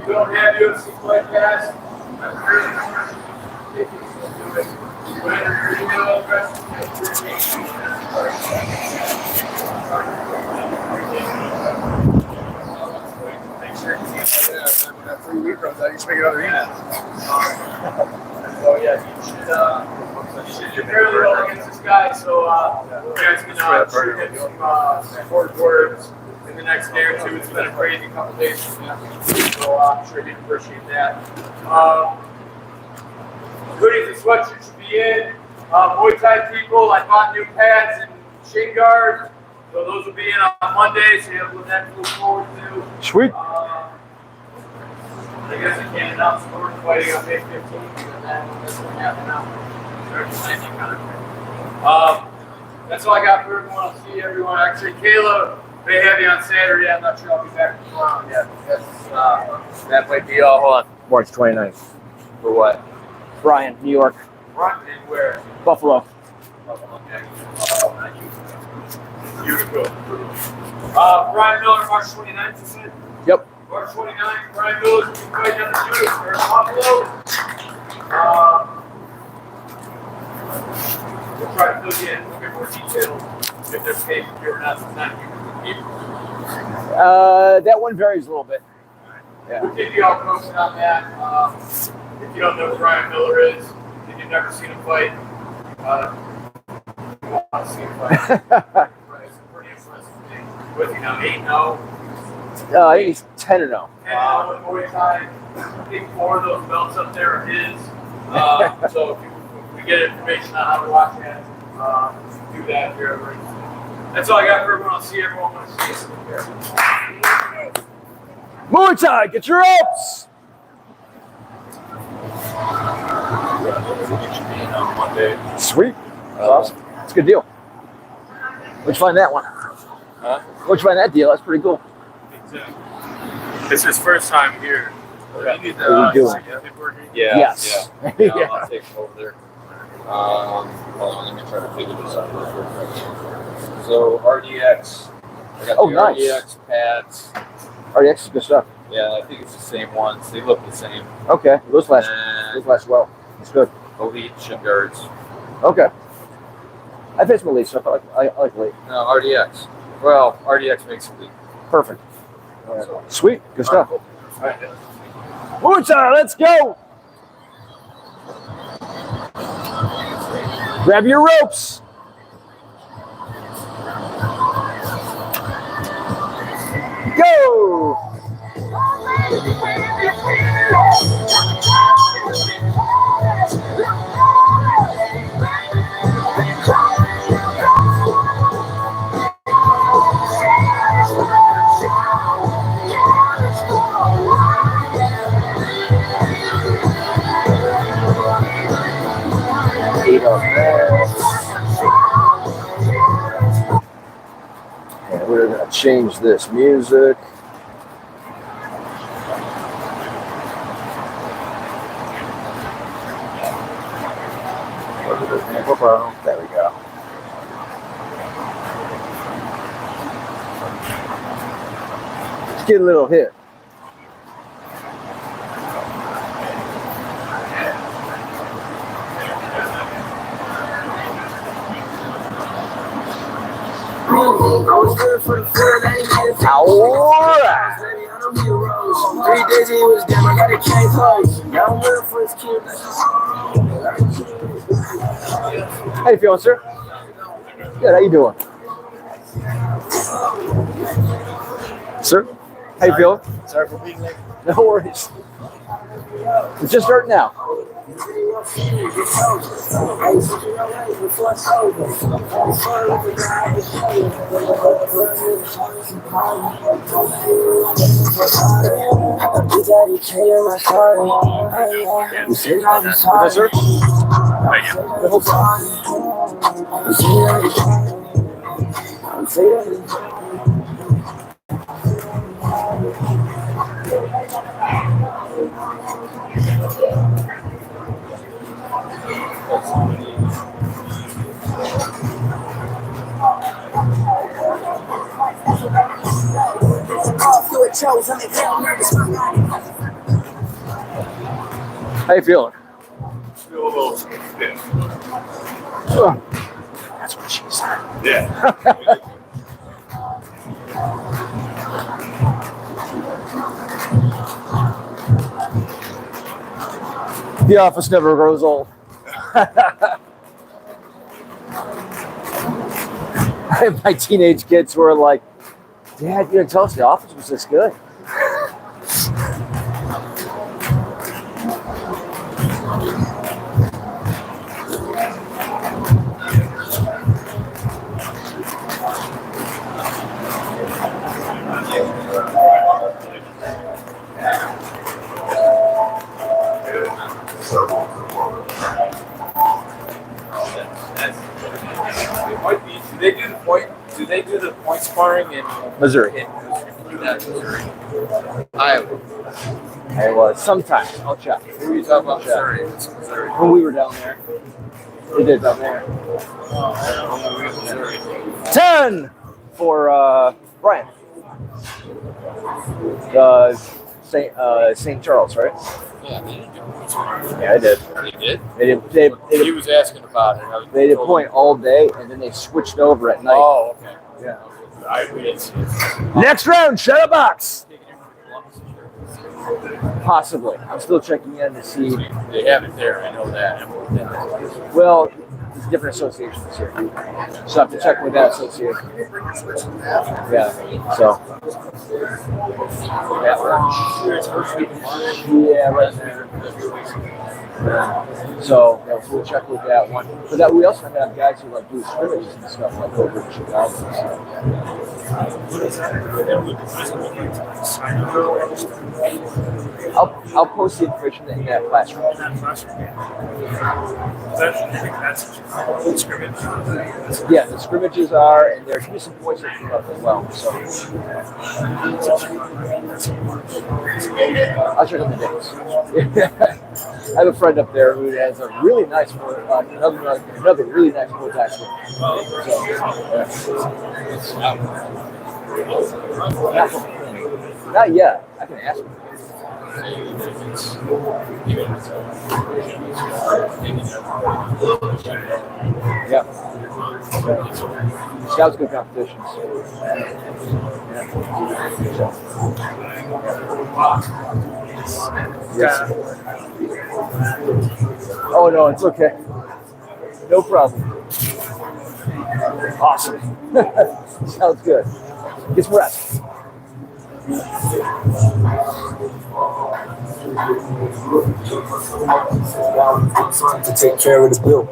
We don't have UFC fight pass. I just make another email. So yeah, you should fairly well against this guy. So you guys can shoot him some support words in the next day or two. It's been a crazy couple days for him, so I'm sure he'd appreciate that. Hoodies and sweatshirts should be in. Muay Thai people, I bought new pads and shin guards, so those will be in on Monday, so you have that to look forward to. Sweet. I guess I can't announce the Gordon fighting on May 15th, and then that's going to happen now. That's all I got for everyone. I'll see everyone. Actually, Kayla may have you on Saturday. I'm not sure I'll be back tomorrow yet. That might be all. Hold on. March 29th. For what? Bryan, New York. Run and where? Buffalo. Beautiful. Brian Miller, March 29th, you said? Yep. March 29th, Brian Miller will be fighting on the Juice for Buffalo. We'll try to fill you in a bit more detail if there's cases here or not. That one varies a little bit. Yeah. We'll keep you all posted on that. If you don't know who Brian Miller is, if you've never seen him fight, you want to see him fight. It's a pretty impressive thing. With you now 8-0. I think he's 10-0. And with Muay Thai, I think 4 of those belts up there are his. So if we get information on how to watch that, do that here. That's all I got for everyone. I'll see everyone when I see you. Muay Thai, get your ups! On Monday. Sweet. That's awesome. That's a good deal. Where'd you find that one? Huh? Where'd you find that deal? That's pretty cool. It's his first time here. What are you doing? Yeah. Yes. Yeah. I'll take it over there. Hold on, let me try to figure this out real quick. So RDX. I got the nice. RDX pads. RDX is good stuff. Yeah, I think it's the same ones. They look the same. Okay. Those last well. It's good. Elite shin guards. Okay. I think it's Elite stuff. I like Elite. No, RDX. Well, RDX makes Elite. Perfect. Sweet. Good stuff. All right. Muay Thai, let's go! Grab your ropes. Go! And we're going to change this music. There we go. Let's get a little hit. Alright. 3 days he was down, I got a chain close. Now I'm waiting for his kid. How you feeling, sir? Good, how you doing? Sir, how you feeling? Sorry for being late. No worries. It's just starting now. Yes, sir. Chose, I'm nervous. How you feeling? Feel a little stiff. That's what she said. Yeah. The office never grows old. My teenage kids were like, Dad, you didn't tell us the office was this good. Do they do the point sparring in Missouri. Iowa? Iowa. Sometimes. I'll check. Who are you talking about? Missouri. When we were down there. They did down there. 10 for Brian. St. Charles, right? Yeah, they didn't do point sparring. Yeah, I did. They did? They He was asking about it. They did point all day, and then they switched over at night. Oh, okay. Yeah. We didn't see it. Next round, shadow box. Possibly. I'm still checking in to see. They have it there. I know that. Well, it's different associations here, so I have to check with that association. Yeah. So. Yeah, right there. Yeah. So we'll check with that one. But that we also have guys who like do scrimmages and stuff like over in Chicago. I'll post the information in that classroom. Yeah, the scrimmages are, and there can be some points that come up as well. So I'll check on the dates. I have a friend up there who has a really nice, another really nice Muay Thai school. Not yet. I can ask him. Yeah. Scouts good competitions. Yeah. Oh no, it's okay. No problem. Awesome. Sounds good. Get some rest. Time to take care of the bill.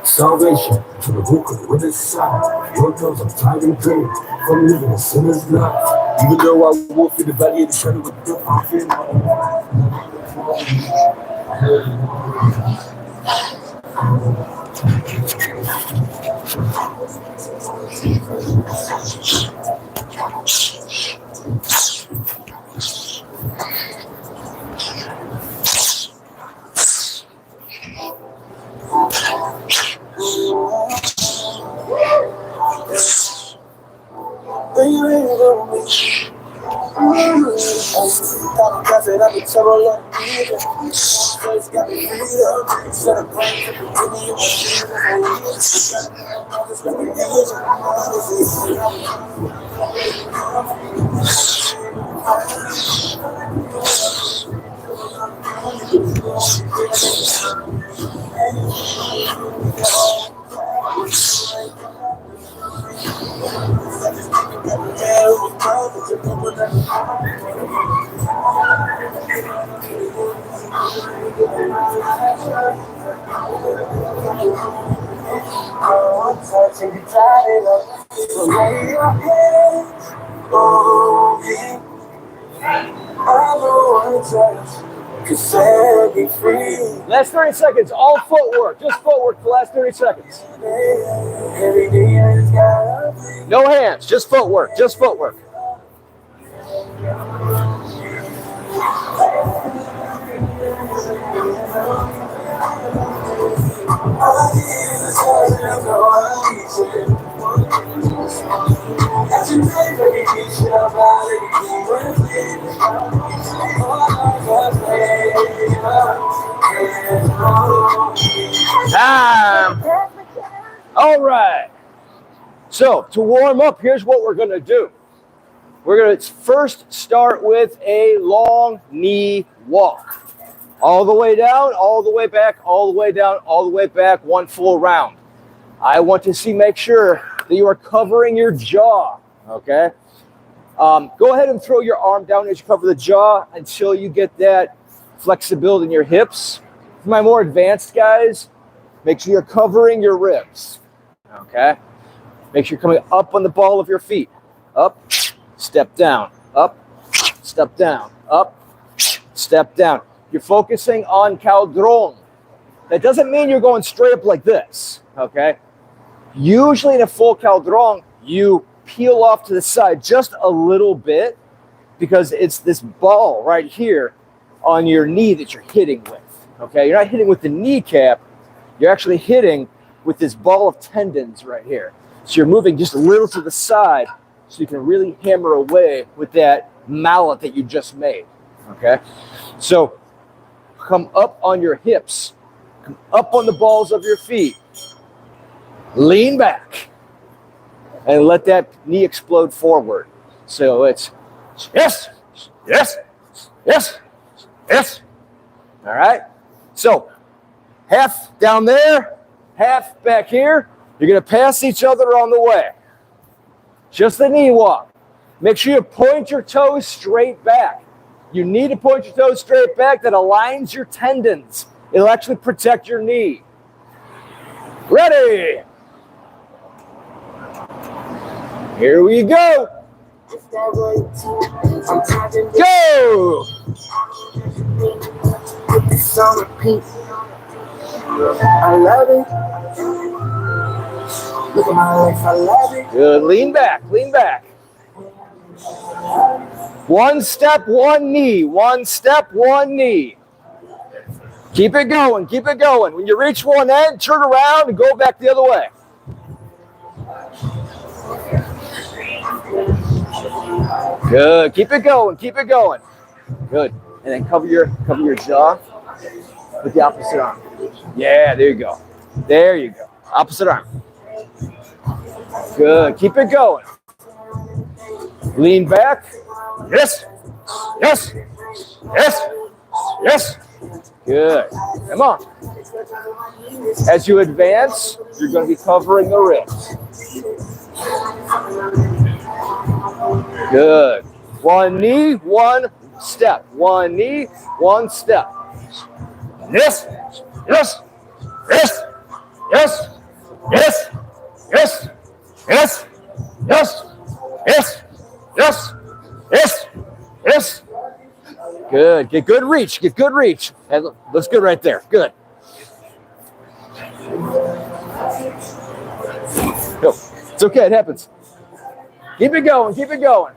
Salvation to the hook with his side. Lord knows I'm tired and drained from living a sinner's life. Even though I walk through the valley of the shadow of death, I fear Last 30 seconds, all footwork. Just footwork for the last 30 seconds. every day I just gotta No hands, just footwork, just footwork. Time. All right. So to warm up, here's what we're going to do. We're going to first start with a long knee walk. All the way down, all the way back, all the way down, all the way back, one full round. I want to make sure that you are covering your jaw, okay? Go ahead and throw your arm down as you cover the jaw until you get that flexibility in your hips. For my more advanced guys, make sure you're covering your ribs, okay? Make sure you're coming up on the ball of your feet. Up, step down, up, step down, up, step down. You're focusing on caldron. That doesn't mean you're going straight up like this, okay? Usually in a full caldron, you peel off to the side just a little bit because it's this ball right here on your knee that you're hitting with, okay? You're not hitting with the kneecap. You're actually hitting with this ball of tendons right here. So you're moving just a little to the side so you can really hammer away with that mallet that you just made, okay? So come up on your hips, come up on the balls of your feet, lean back, and let that knee explode forward. So it's yes, yes, yes, yes. All right? So half down there, half back here. You're going to pass each other on the way. Just the knee walk. Make sure you point your toes straight back. You need to point your toes straight back. That aligns your tendons. It'll actually protect your knee. Ready? Here we go. Go! I love it. Look at my life, I love it. Good. Lean back, lean back. One step, one knee. One step, one knee. Keep it going, keep it going. When you reach one end, turn around and go back the other way. Good. Keep it going, keep it going. Good. And then cover your jaw with the opposite arm. Yeah, there you go. There you go. Opposite arm. Good. Keep it going. Lean back. Yes. Yes. Yes. Yes. Good. Come on. As you advance, you're going to be covering the ribs. Good. One knee, one step. One knee, one step. Yes. Yes. Yes. Yes. Yes. Yes. Yes. Yes. Yes. Yes. Yes. Yes. Good. Get good reach. Get good reach. That looks good right there. Good. Go. It's okay. It happens. Keep it going. Keep it going.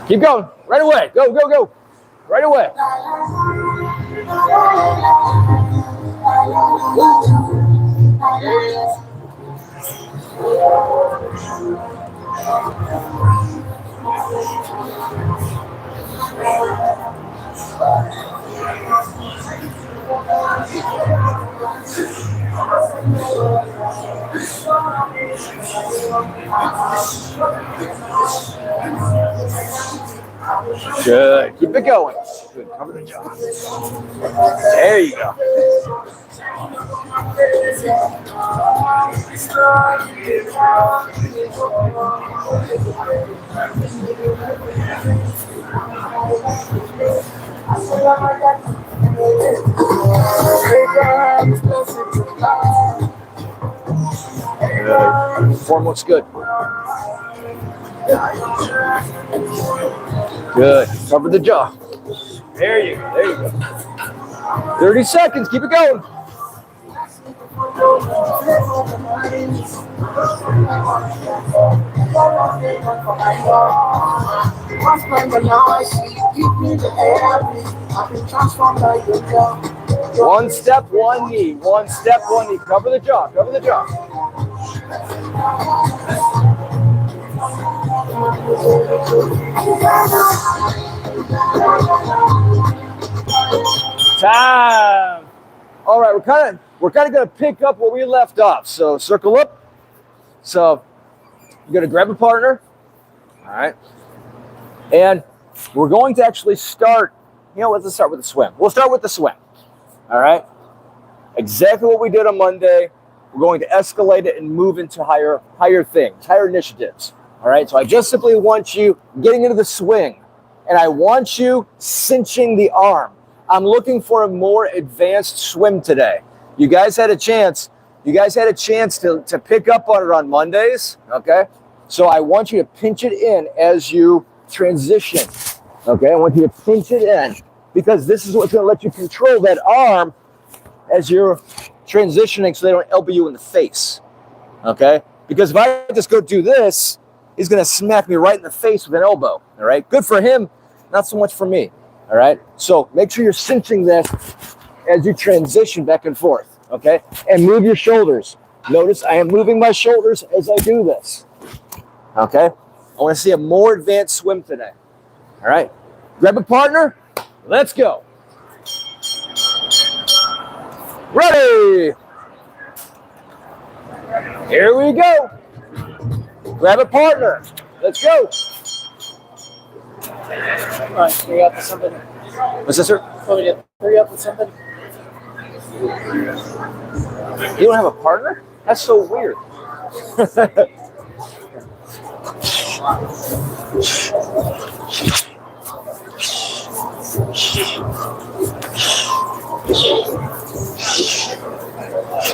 Keep going. Right away. Go, go, go. Right away. Good. Keep it going. Good. Cover the jaw. There you go. Good. Form looks good. Good. Cover the jaw. There you go. There you go. 30 seconds. Keep it going. One step, one knee. One step, one knee. Cover the jaw. Cover the jaw. Time. All right, we're kind of going to pick up where we left off. So circle up. So you're going to grab a partner. All right. And we're going to actually start, let's start with the swim. We'll start with the swim. All right. Exactly what we did on Monday. We're going to escalate it and move into higher things, higher initiatives. All right. So I just simply want you getting into the swing, and I want you cinching the arm. I'm looking for a more advanced swim today. You guys had a chance. To pick up on it on Mondays. Okay. So I want you to pinch it in as you transition. Okay. I want you to pinch it in because this is what's going to let you control that arm as you're transitioning so they don't elbow you in the face. Okay. Because if I just go do this, he's going to smack me right in the face with an elbow. All right. Good for him. Not so much for me. All right. So make sure you're cinching this as you transition back and forth. Okay. And move your shoulders. Notice I am moving my shoulders as I do this. Okay. I want to see a more advanced swim today. All right. Grab a partner. Let's go. Ready. Here we go. Grab a partner. Let's go. All right, hurry up with somebody. What's this, sir? Hurry up with somebody. You don't have a partner? That's so weird.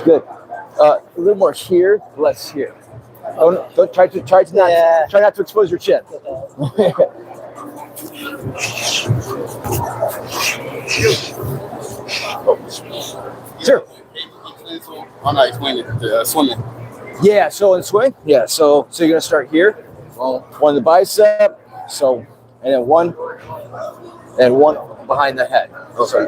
Good. A little more here, less here. Don't try not to expose your chin. Sure. I'm not explaining the swimming. Yeah, so in swing, so you're gonna start here. One in the bicep, and then one behind the head. Oh, sorry.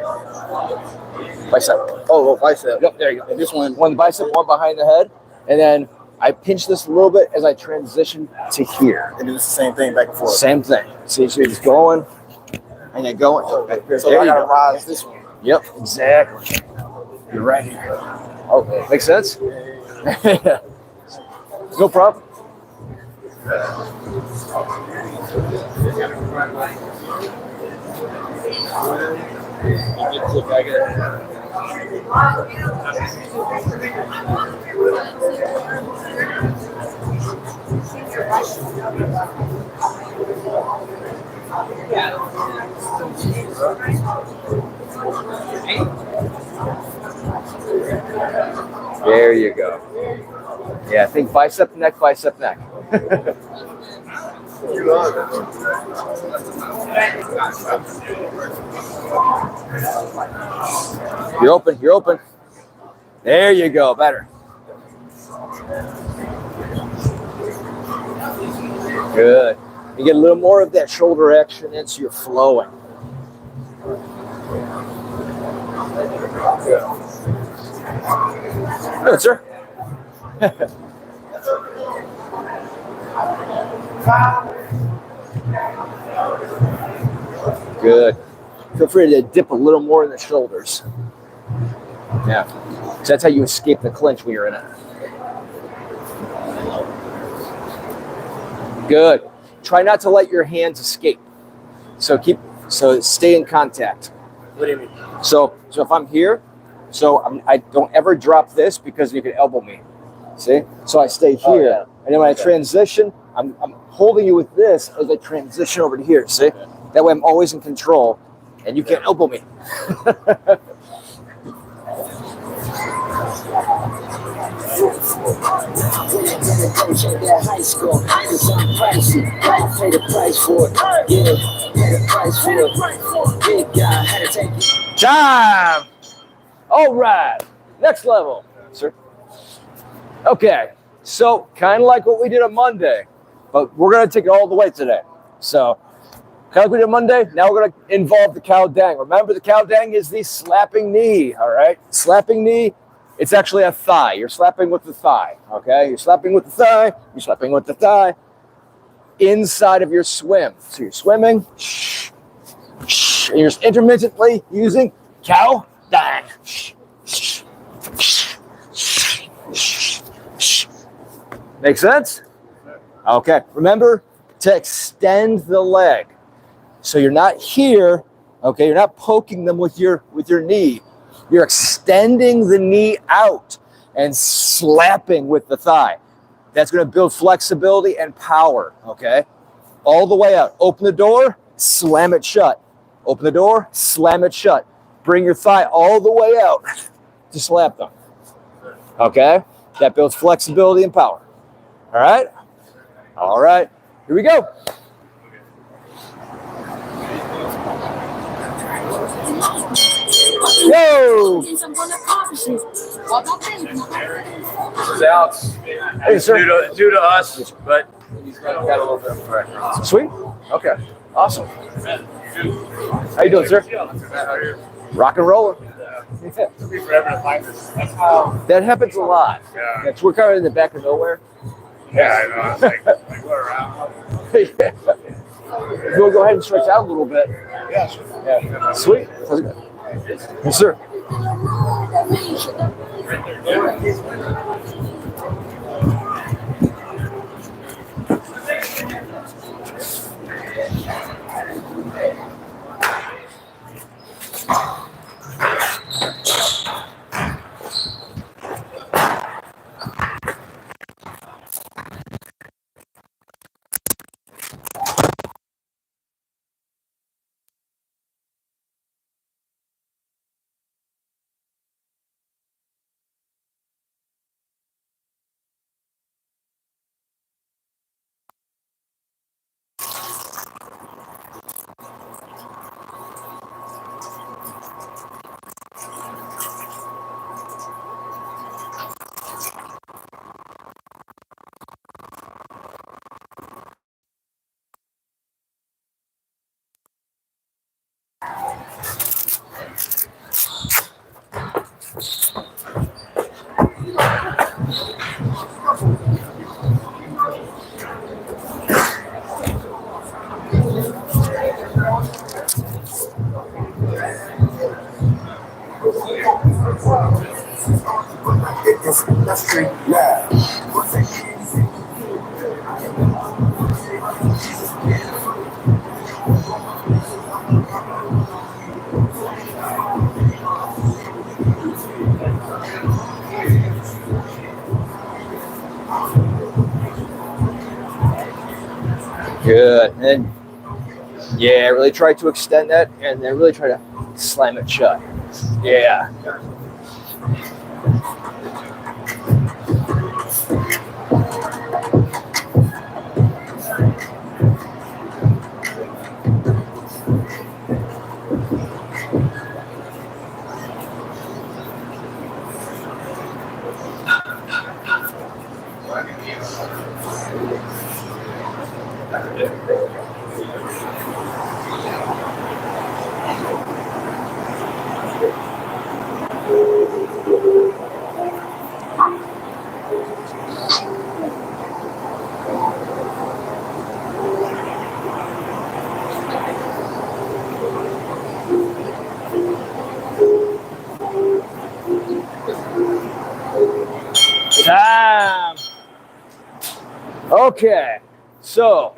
Bicep. Oh, bicep. Yep, there you go. And this one. One in the bicep, one behind the head, and then I pinch this a little bit as I transition to here. And do the same thing back and forth. Same thing. See, so you're just going, and then going. So There I you gotta go. rise this one. Yep, exactly. You're right here. Okay, makes sense? No problem. There you go. Yeah, I think bicep, neck, bicep, neck. You're open, you're open. There you go, better. Good. You get a little more of that shoulder action in so you're flowing. Good, sir. Good. Feel free to dip a little more in the shoulders. Yeah. So that's how you escape the clinch when you're in it. Good. Try not to let your hands escape. So stay in contact. What do you mean? So if I'm here, I don't ever drop this because you can elbow me. See? So I stay here. Oh, yeah. And then when I transition, I'm holding you with this as I transition over to here. See? Yeah. That way I'm always in control and you can't elbow me. Time. All right. Next level, sir. Okay. So kind of like what we did on Monday, but we're going to take it all the way today. So kind of like we did on Monday, now we're going to involve the cow dang. Remember, the cow dang is the slapping knee, all right? Slapping knee, it's actually a thigh. You're slapping with the thigh, okay? You're slapping with the thigh, you're slapping with the thigh inside of your swim. So you're swimming, and you're intermittently using cow dang. Make sense? Okay. Remember to extend the leg. So you're not here, okay? You're not poking them with your knee. You're extending the knee out and slapping with the thigh. That's going to build flexibility and power, okay? All the way out. Open the door, slam it shut. Open the door, slam it shut. Bring your thigh all the way out to slap them, okay? That builds flexibility and power. All right? All right. Here we go. Yo! This is Alex. Hey, sir. New to us, but he's got a little bit of background. Sweet. Okay. Awesome. How you doing, sir? Rock and roller. It took me forever to find this. That's how. That happens a lot. Yeah. We're kind of in the back of nowhere. Yeah, I know. It's like go around. Yeah. We'll go ahead and stretch out a little bit. Yeah, sure. Yeah. Sweet. Sounds good. Yes, sir. That's straight live. Good. And then, yeah, really try to extend that and then really try to slam it shut. Yeah. Time. Okay, so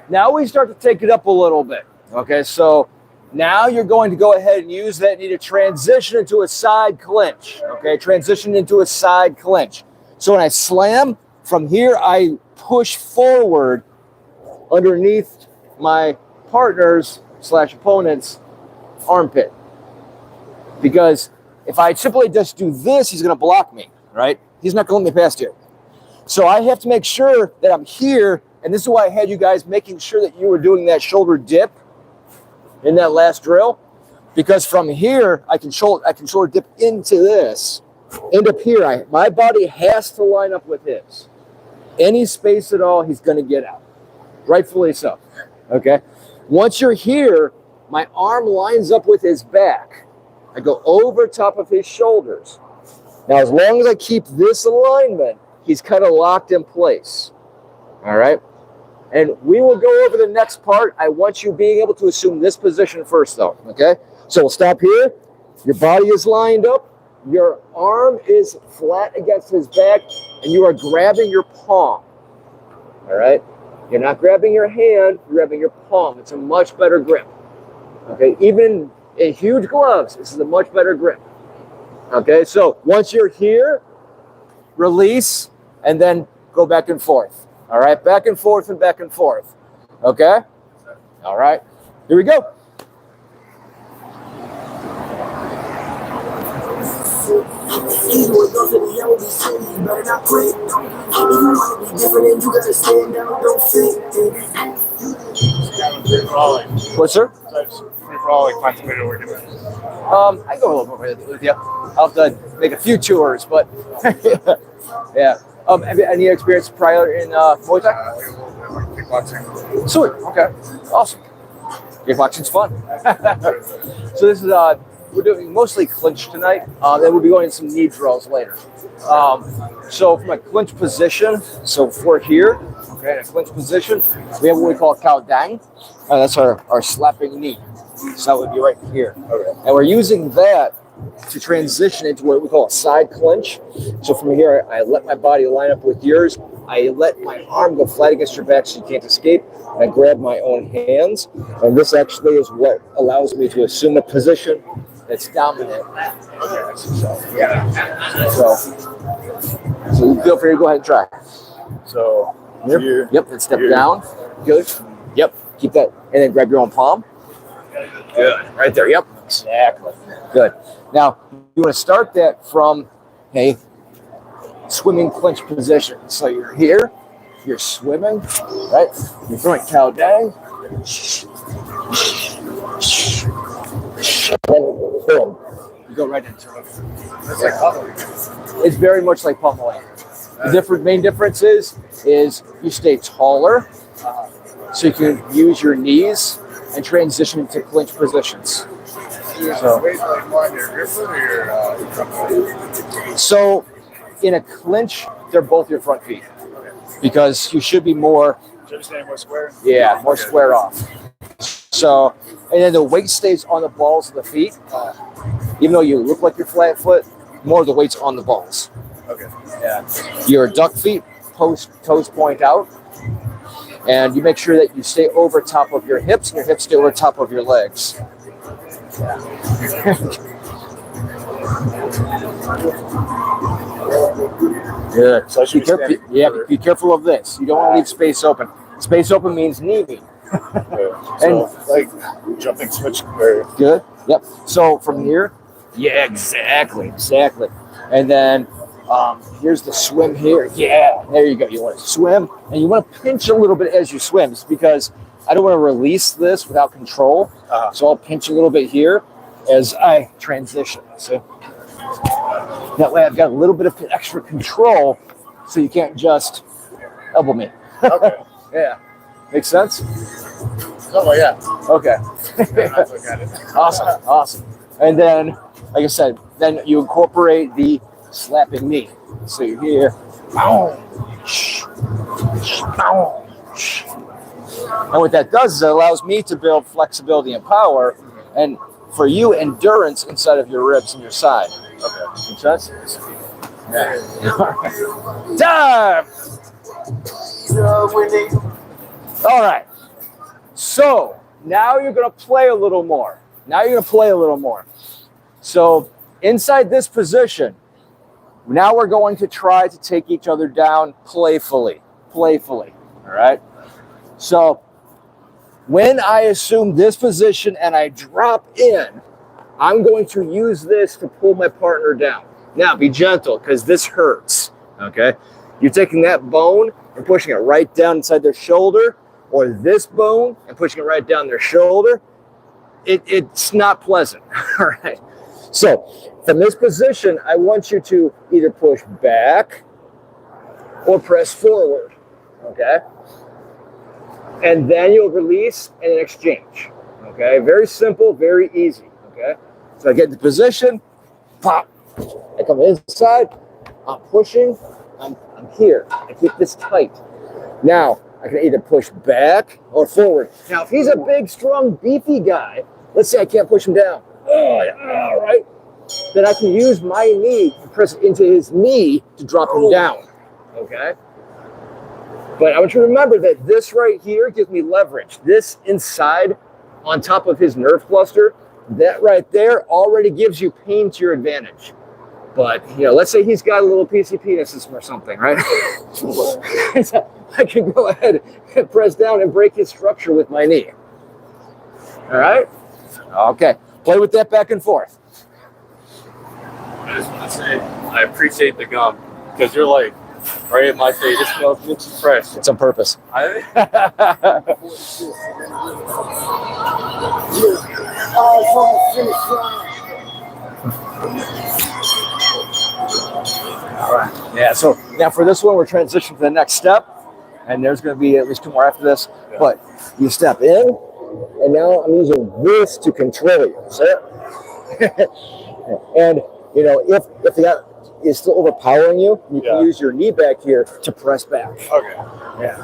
now we start to take it up a little bit. Okay, so now you're going to go ahead and use that knee to transition into a side clinch. Okay, transition into a side clinch. So when I slam from here, I push forward underneath my partner's / opponent's armpit. Because if I simply just do this, he's going to block me, right? He's not going to let me past here. So I have to make sure that I'm here, and this is why I had you guys making sure that you were doing that shoulder dip in that last drill, because from here I can shoulder dip into this, end up here. My body has to line up with his. Any space at all, he's going to get out. Rightfully so. Okay? Once you're here, my arm lines up with his back. I go over top of his shoulders. Now, as long as I keep this alignment, he's kind of locked in place. All right? And we will go over the next part. I want you being able to assume this position first, though. Okay? So we'll stop here. Your body is lined up. Your arm is flat against his back, and you are grabbing your palm. All right? You're not grabbing your hand, you're grabbing your palm. It's a much better grip. Okay? Even in huge gloves, this is a much better grip. Okay? So once you're here, release, and then go back and forth. All right? Back and forth and back and forth. Okay? All right. Here we go. What, sir? I go a little bit with you. I'll have to make a few tours, but yeah. Have you any experience prior in Muay Thai? Kickboxing. Sweet. Okay. Awesome. Kickboxing's fun. So this is we're doing mostly clinch tonight. Then we'll be going into some knee drills later. So from a clinch position, so if we're here, okay, in a clinch position, we have what we call cow dang. That's our slapping knee. So that would be right here. Okay. And we're using that to transition into what we call a side clinch. So from here, I let my body line up with yours. I let my arm go flat against your back so you can't escape. I grab my own hands. And this actually is what allows me to assume a position that's dominant. Okay. So feel free to go ahead and try. So here. Yep, and step down. Good. Yep, keep that. And then grab your own palm. Good. Right there. Yep. Exactly. Good. Now, you want to start that from a swimming clinch position. So you're here, you're swimming, right? You're throwing cow dang. Boom. You go right into it. It's like pummeling. It's very much like pummeling. The main difference is you stay taller, so you can use your knees and transition into clinch positions. So in a clinch, they're both your front feet because you should be more. More square? Yeah, more square off. So, and then the weight stays on the balls of the feet. Even though you look like you're flat foot, more of the weight's on the balls. Okay. Yeah. Your duck feet, toes point out. And you make sure that you stay over top of your hips and your hips stay over top of your legs. Good. So be careful of this. You don't want to leave space open. Space open means kneeing. So, like jumping switch. Good. Yep. So from here, yeah, exactly. And then here's the swim here. Yeah, there you go. You want to swim, and you want to pinch a little bit as you swim. It's because I don't want to release this without control. So I'll pinch a little bit here as I transition. So that way I've got a little bit of extra control, so you can't just elbow me. Okay. Yeah. Makes sense? Oh, yeah. Okay. Yeah, Awesome. And then, like I said, then you incorporate the slapping knee. So you're here. And what that does is it allows me to build flexibility and power, and for you, endurance inside of your ribs and your side. Okay. Make sense? Yeah. Time! All right. So now you're going to play a little more. So inside this position, now we're going to try to take each other down playfully. All right. So when I assume this position and I drop in, I'm going to use this to pull my partner down. Now be gentle because this hurts. Okay. You're taking that bone and pushing it right down inside their shoulder, or this bone and pushing it right down their shoulder. It's not pleasant. All right. So from this position, I want you to either push back or press forward, okay? And then you'll release and then exchange, okay? Very simple, very easy, okay? So I get into position, pop, I come inside, I'm pushing, I'm here. I keep this tight. Now, I can either push back or forward. Now, if he's a big, strong, beefy guy, let's say I can't push him down. All right. Then I can use my knee to press into his knee to drop him down. Okay? But I want you to remember that this right here gives me leverage. This inside on top of his nerve cluster, that right there already gives you pain to your advantage. But, you know, let's say he's got a little piece of penis or something, right? I can go ahead and press down and break his structure with my knee. All right? Okay. Play with that back and forth. I just want to say, I appreciate the gum because you're like right in my face. This smells looks fresh. It's on purpose. All right. Yeah, so now for this one, we're transitioning to the next step. And there's going to be at least 2 more after this. Yeah. But you step in, and now I'm using this to control you. See it? And, you know, if the guy is still overpowering you, you can use your knee back here to press back. Okay. Yeah.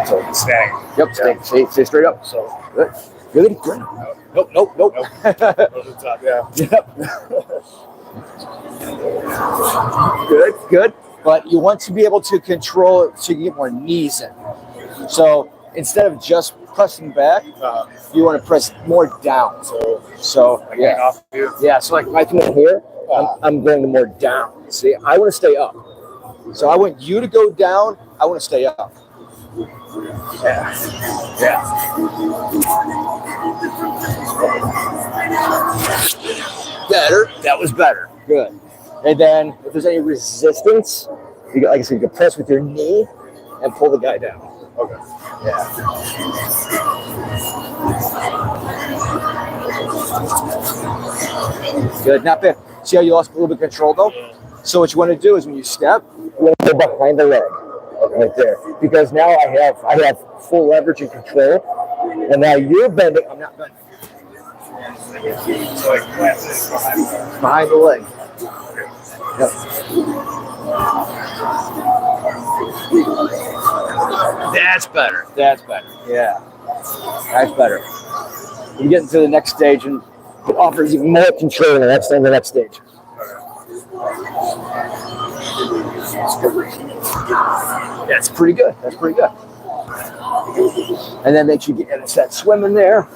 So staying. Yep, stay straight up. So good. Good. Nope. Over the top, yeah. Yep. Good. But you want to be able to control it so you get more knees in. So instead of just pressing back, you want to press more down. So like off you. Yeah, so like if I come in here, I'm going to more down. See, I want to stay up. So I want you to go down, I want to stay up. Yeah. Better. That was better. Good. And then if there's any resistance, you can, like I said, you can press with your knee and pull the guy down. Okay. Yeah. Good. Not bad. See how you lost a little bit of control though? So what you want to do is when you step, you want to go behind the leg. Right there. Because now I have full leverage and control. And now you're bending. I'm not bending. So like Behind the leg. Yep. That's better. Yeah. That's better. You get into the next stage and it offers even more control in the next stage. That's pretty good. And then make sure you get that swim in there.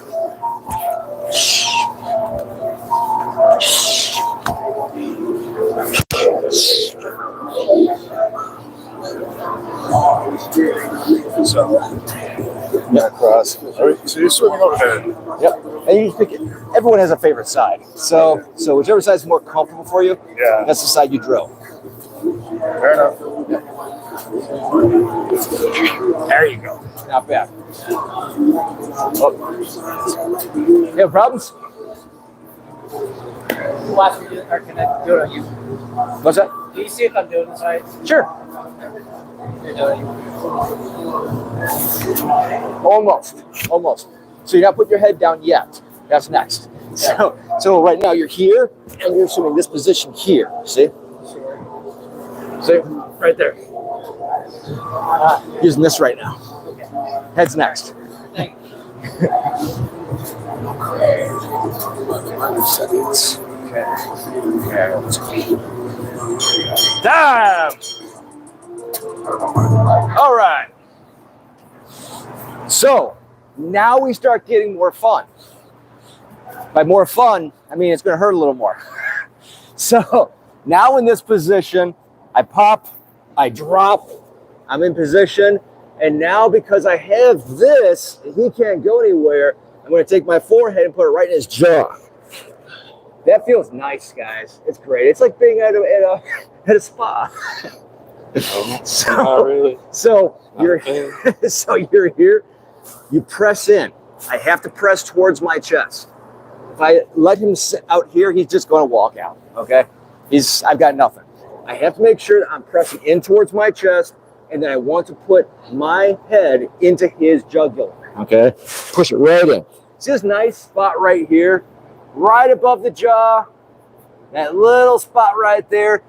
across. All right, so you're swimming over there. Yep. And you pick it. Everyone has a favorite side. So whichever side is more comfortable for you, that's the side you drill. Fair enough. Yep. There you go. Not bad. Oh. You have problems? Watch me, or can I do it on you? What's that? Do you see if I'm doing the side? Sure. You're doing it. Almost. So you're not putting your head down yet. That's next. So right now you're here, and you're assuming this position here. See? See? Right there. Using this right now. Head's next. Thank you. Seconds. Damn! All right. So now we start getting more fun. By more fun, I mean it's going to hurt a little more. So now in this position, I pop, I drop, I'm in position, and now because I have this, and he can't go anywhere, I'm going to take my forehead and put it right in his jaw. That feels nice, guys. It's great. It's like being at a spa. Not really. So you're here. You press in. I have to press towards my chest. If I let him sit out here, he's just going to walk out. Okay, I've got nothing. I have to make sure that I'm pressing in towards my chest, and then I want to put my head into his jugular. Okay, push it right in. See this nice spot right here, right above the jaw. That little spot right there,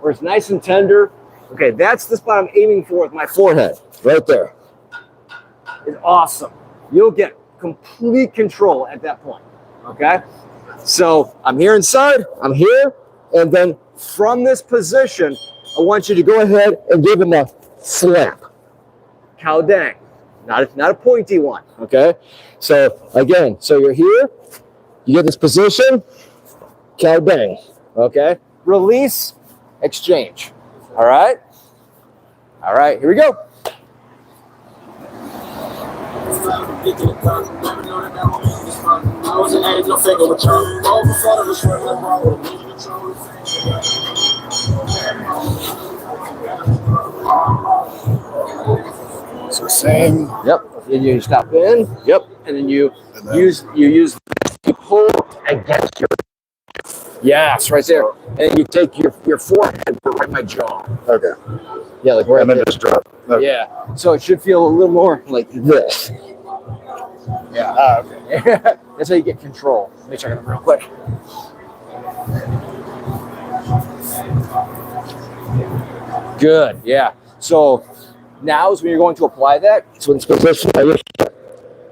where it's nice and tender. Okay, that's the spot I'm aiming for with my forehead, right there. It's awesome. You'll get complete control at that point, okay? So I'm here inside, I'm here, and then from this position, I want you to go ahead and give him a slap. Cow dang. Not a pointy one, okay? So again, so you're here, you get this position, cow bang, okay? Release, exchange. All right? All right, here we go. So same. Yep. And you stop in. Yep. And then you pull against your. Yes, right there. And you take your forehead right in my jaw. Okay. Yeah, like right And then there. just drop. Okay. Yeah. So it should feel a little more like this. Yeah. Ah, okay. That's how you get control. Let me check it real quick. Good. Yeah. So now is when you're going to apply that. So in this position,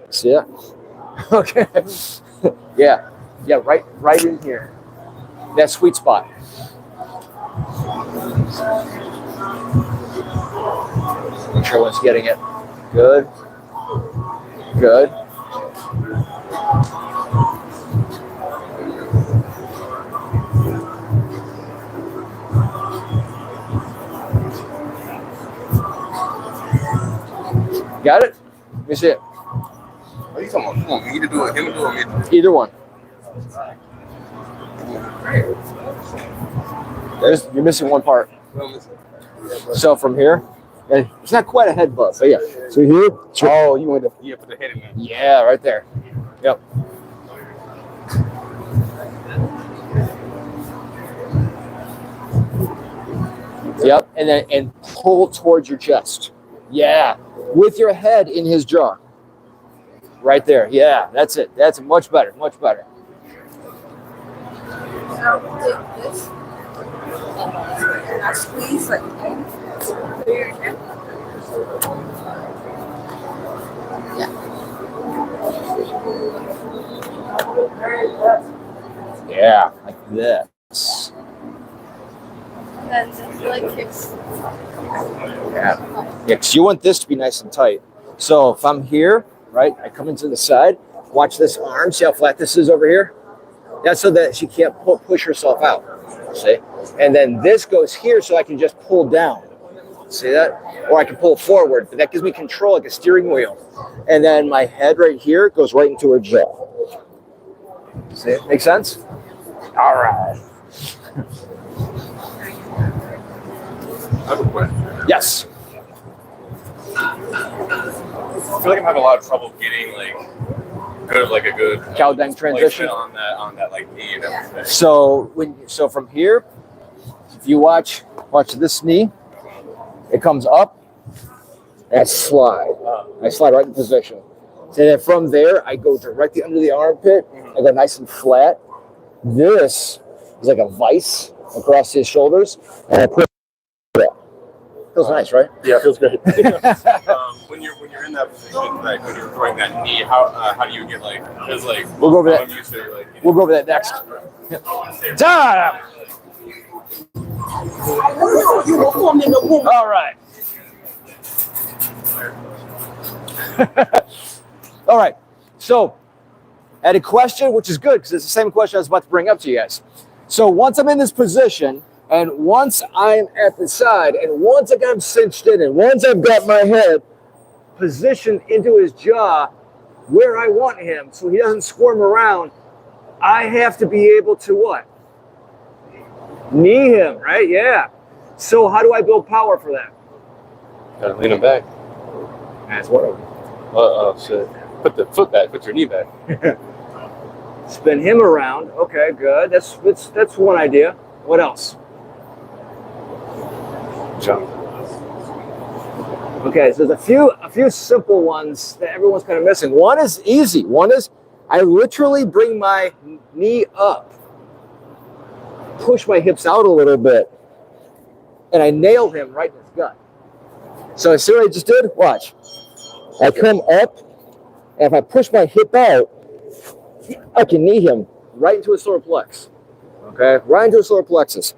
see it? Okay. Yeah. Yeah. Right in here. That sweet spot. Make sure one's getting it. Good. Good. Got it? Let me see it. What are you talking about? Come on, you need to do it. Him do it. Either one. You're missing one part. So from here, and it's not quite a head buzz. So yeah. So here. Oh, you want to? Yeah, put the head in there. Yeah, right there. Yep. Yep, and pull towards your chest. Yeah, with your head in his jaw. Right there. Yeah, that's it. That's much better. Much better. So take this and I squeeze like Yeah, like this. and then just like kicks. Yeah, because you want this to be nice and tight. So if I'm here, right, I come into the side, watch this arm, see how flat this is over here? That's so that she can't push herself out, see? And then this goes here so I can just pull down, see that? Or I can pull forward, but that gives me control like a steering wheel. And then my head right here goes right into her jaw. See it? Make sense? All right. I have a question. Yes. I feel like I'm having a lot of trouble getting a good Cow dang transition on that like knee and everything. So from here, if you watch this knee, it comes up and I slide. I slide right in position. So then from there, I go directly under the armpit. I go nice and flat. This is like a vice across his shoulders, and I put it. Feels nice, right? Yeah, it feels great. When you're in that position, like when you're throwing that knee, how do you get because We'll go over that. I'm used to, We'll go over that next. Time. All right. All right. So, I had a question, which is good because it's the same question I was about to bring up to you guys. So once I'm in this position, and once I'm at the side, and once I got him cinched in, and once I've got my head positioned into his jaw where I want him so he doesn't squirm around, I have to be able to what? Knee him, right? Yeah. So how do I build power for that? Gotta lean him back. That's what. Oh shit! Put the foot back. Put your knee back. Spin him around. Okay, good. That's one idea. What else? Jump. Okay, so there's a few simple ones that everyone's kind of missing. One is easy. One is I literally bring my knee up, push my hips out a little bit, and I nail him right in his gut. So see what I just did? Watch. I come up, and if I push my hip out, I can knee him right into his solar plex. Okay, right into his solar plexus.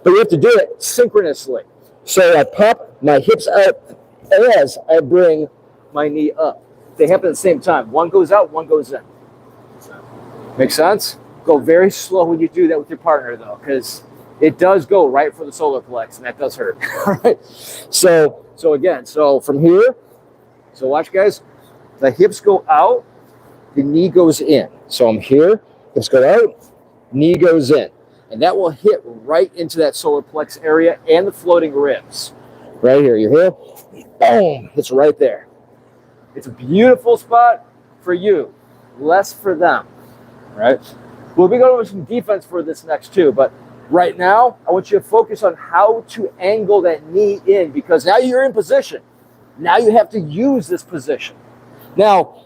But you have to do it synchronously. So I pop my hips out as I bring my knee up. They happen at the same time. One goes out, one goes in. Make sense? Go very slow when you do that with your partner, though, because it does go right for the solar plex, and that does hurt. All right. So again, so from here, so watch, guys. The hips go out, the knee goes in. So I'm here, hips go out, knee goes in. And that will hit right into that solar plex area and the floating ribs. Right here, you're here, boom, it's right there. It's a beautiful spot for you, less for them, right? We'll be going over some defense for this next too, but right now, I want you to focus on how to angle that knee in, because now you're in position. Now you have to use this position. Now,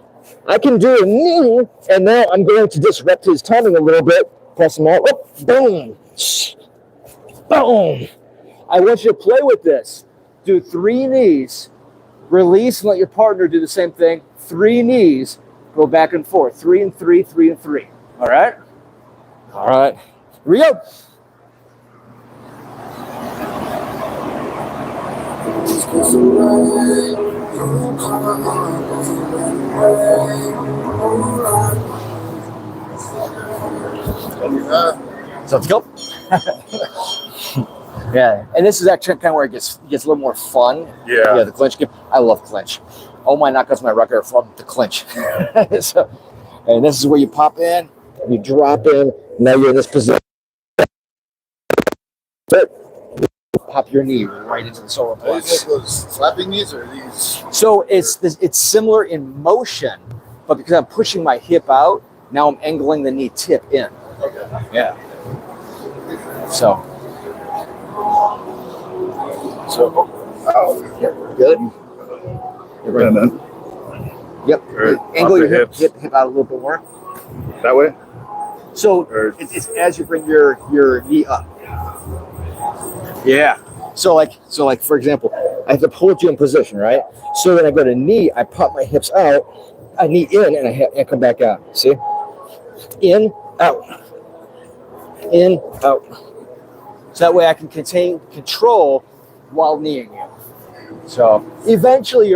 I can do a knee, and now I'm going to disrupt his timing a little bit. Press him out, boom, boom. I want you to play with this. Do 3 knees, release, and let your partner do the same thing. 3 knees, go back and forth. 3 and 3, 3 and 3. All right? All right. Here we go. So let's go. Yeah, and this is actually kind of where it gets a little more fun. Yeah. The clinch game. I love clinch. All my knockouts, my record are from the clinch. So, and this is where you pop in, you drop in. Now you're in this position. Pop your knee right into the solar Are these plex. like those slapping knees or are these? So it's similar in motion, but because I'm pushing my hip out, now I'm angling the knee tip in. Okay. Yeah. So. Oh, Yeah, good. You're right. and then Yep. Or Angle off your the hip, hips. hip out a little bit more. that way. So Or- it's as you bring your knee up. Yeah. So like for example, I have to hold you in position, right? So when I go to knee, I pop my hips out, I knee in, and I come back out. See? In, out. In, out. So that way I can contain control while kneeing you. So eventually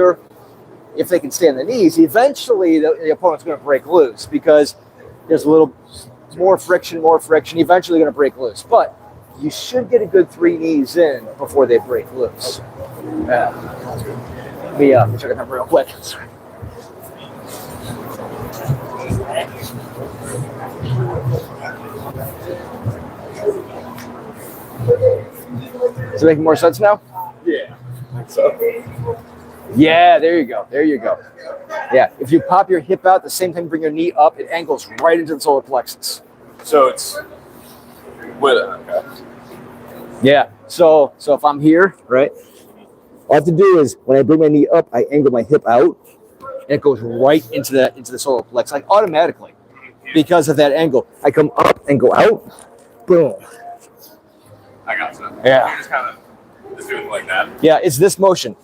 if they can stay on the knees, eventually the opponent's going to break loose because there's a little more friction, eventually going to break loose. But you should get a good 3 knees in before they break loose. Let me check it out real quick. Is it making more sense now? Yeah. I think so. Yeah, there you go. There you go. Yeah, if you pop your hip out, the same time bring your knee up, it angles right into the solar plexus. So it's with it. Okay. Yeah. So if I'm here, right, all I have to do is when I bring my knee up, I angle my hip out, and it goes right into the solar plexus, like automatically, because of that angle. I come up and go out, boom. I got you. Yeah. You're just kind of just doing it like that. Yeah, it's this motion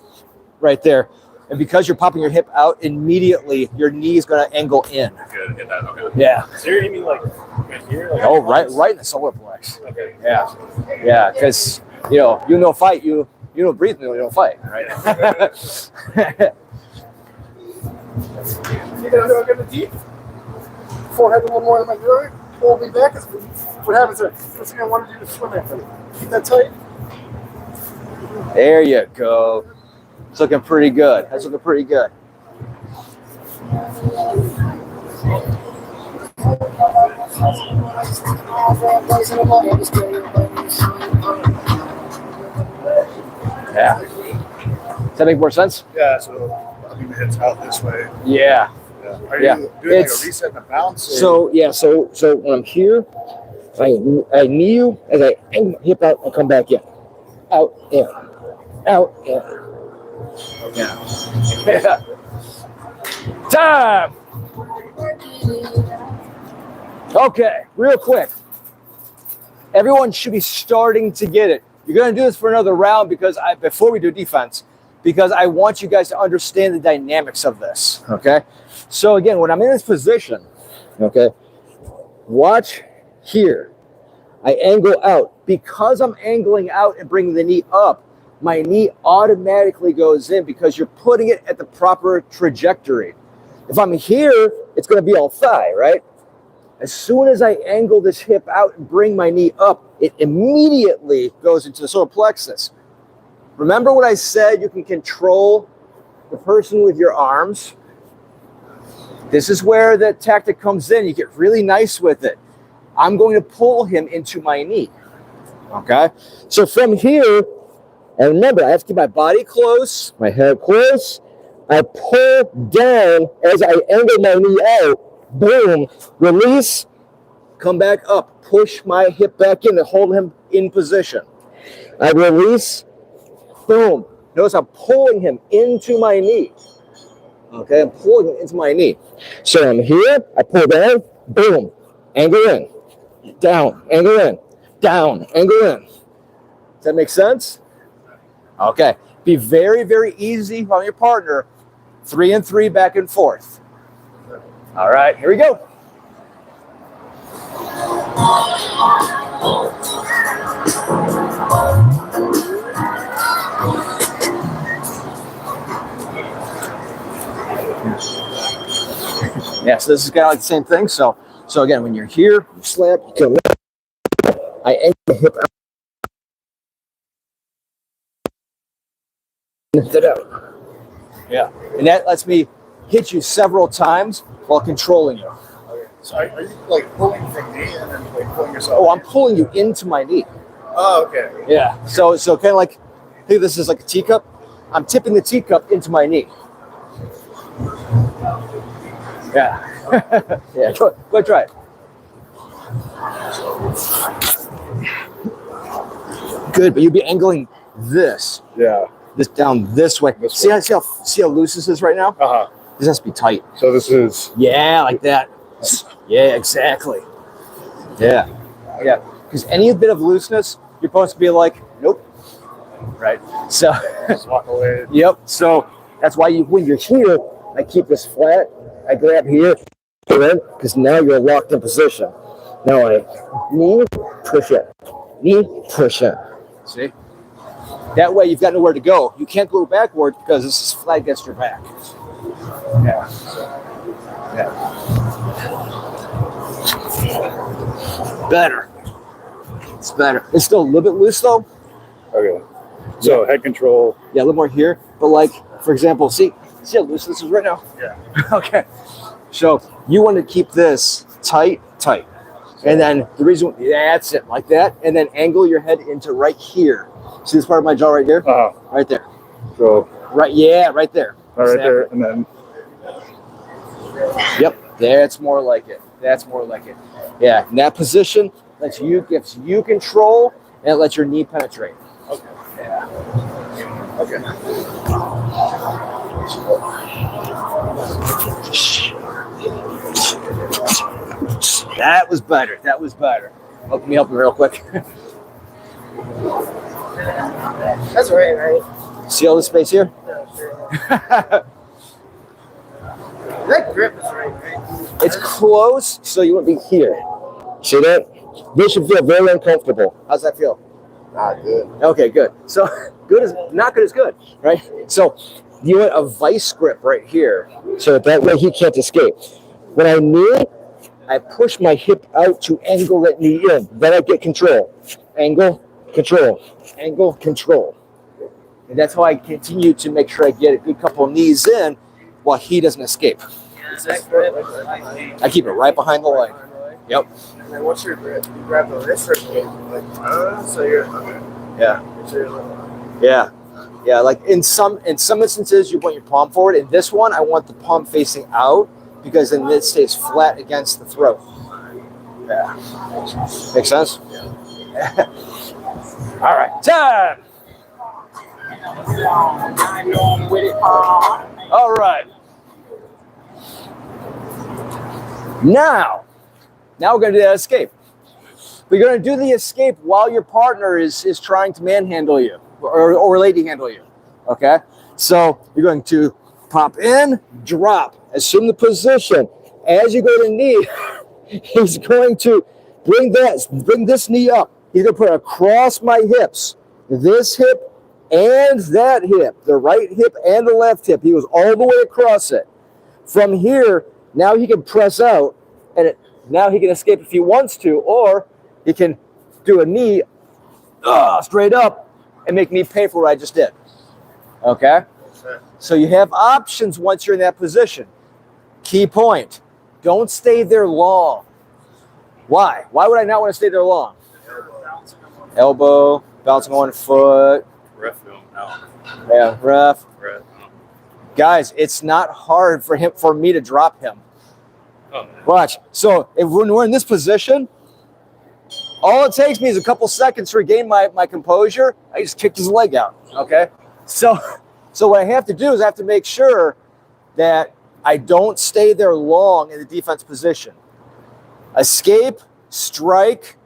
right there. And because you're popping your hip out, immediately your knee is going to angle in. Good. Get that. Okay. Yeah. So you're aiming like right here. Like Oh, right in the solar plex. Okay. Yeah. Yeah, because, you don't fight, you don't breathe, you don't fight, right? You know, I'm gonna deep. Forehead a little more than my groin. Pull me back. What happens there? First thing I want to do is swim after it. Keep that tight. There you go. It's looking pretty good. That's looking pretty good. Yeah. Does that make more sense? Yeah. So I'll be my hips out this way. Yeah. Yeah. Yeah. Are Yeah, you doing like it's- a reset and a bounce? Or? So when I'm here, I knee you as I angle my hip out and come back in, out in, out in. Yeah. Time. Okay, real quick. Everyone should be starting to get it. You're going to do this for another round before we do defense, because I want you guys to understand the dynamics of this. Okay. So again, when I'm in this position, okay, watch here. I angle out. Because I'm angling out and bringing the knee up, my knee automatically goes in because you're putting it at the proper trajectory. If I'm here, it's going to be all thigh, right? As soon as I angle this hip out and bring my knee up, it immediately goes into the solar plexus. Remember what I said? You can control the person with your arms. This is where the tactic comes in. You get really nice with it. I'm going to pull him into my knee. Okay? So from here, and remember, I have to keep my body close, my head close. I pull down as I angle my knee out. Boom, release, come back up, push my hip back in and hold him in position. I release, boom. Notice I'm pulling him into my knee. Okay, I'm pulling him into my knee. So I'm here, I pull down, boom, angle in, down, angle in, down, angle in. Does that make sense? Okay, be very, very easy on your partner. 3 and 3 back and forth. All right, here we go. Yeah, so this is kind of like the same thing. So again, when you're here, you slap, you come up. I angle the hip out. Lift it out. Yeah, and that lets me hit you several times while controlling you. Okay. So are you like pulling from me and then like pulling yourself? Oh, I'm pulling you into my knee. Oh, okay. Yeah. So kind of like, think of this is like a teacup. I'm tipping the teacup into my knee. Yeah. Yeah. Go try it. Good, but you'd be angling this. Yeah. This down this way. See how loose this is right now? Uh huh. This has to be tight. So this is. Yeah, like that. Yeah, exactly. Yeah. Yeah. Because any bit of looseness, you're supposed to be like, nope. Right. So. Just walk away. Yep. So that's why when you're here, I keep this flat. I grab here, because now you're locked in position. Now I knee, push it. Knee, push it. See? That way you've got nowhere to go. You can't go backward because this is flat against your back. Yeah. Yeah. Better. It's better. It's still a little bit loose though. Okay. So head control. Yeah, a little more here. But like, for example, see how loose this is right now? Yeah. Okay. So you want to keep this tight. And then the reason, that's it, like that. And then angle your head into right here. See this part of my jaw right here? Uh huh. Right there. So. Right, yeah, right there. Right there, and then. Yep, that's more like it. That's more like it. Yeah, in that position, gives you control, and it lets your knee penetrate. Okay. Yeah. Okay. That was better. That was better. Let me help you real quick. That's right? See all this space here? Yeah, sure. That grip is right? It's close, so you want to be here. See that? This should feel very uncomfortable. How's that feel? Not good. Okay, good. So good is not good is good, right? So you want a vice grip right here, so that way he can't escape. When I knee, I push my hip out to angle that knee in. Then I get control. Angle, control. Angle, control. And that's how I continue to make sure I get a good couple of knees in while he doesn't escape. I keep it right behind the leg. Yep. And then what's your grip? You grab the wrist or so you're okay. Yeah. So you're like, Yeah. Yeah, like in some instances you want your palm forward. In this one, I want the palm facing out because then it stays flat against the throat. Yeah. Make sense? All right, time. All right. Now we're going to do that escape. We're going to do the escape while your partner is trying to manhandle you or lady handle you. Okay? So you're going to pop in, drop, assume the position. As you go to knee, he's going to bring this knee up. He's going to put it across my hips. This hip and that hip. The right hip and the left hip. He goes all the way across it. From here, now he can press out, and now he can escape if he wants to, or he can do a knee straight up and make me pay for what I just did. Okay? So you have options once you're in that position. Key point. Don't stay there long. Why? Why would I not want to stay there long? Elbow, bouncing on foot. Ref film out. Yeah, ref. Ref. Guys, it's not hard for me to drop him. Oh, man. Watch. So when we're in this position, all it takes me is a couple seconds to regain my composure. I just kicked his leg out. Okay? So what I have to do is I have to make sure that I don't stay there long in the defense position. Escape, strike.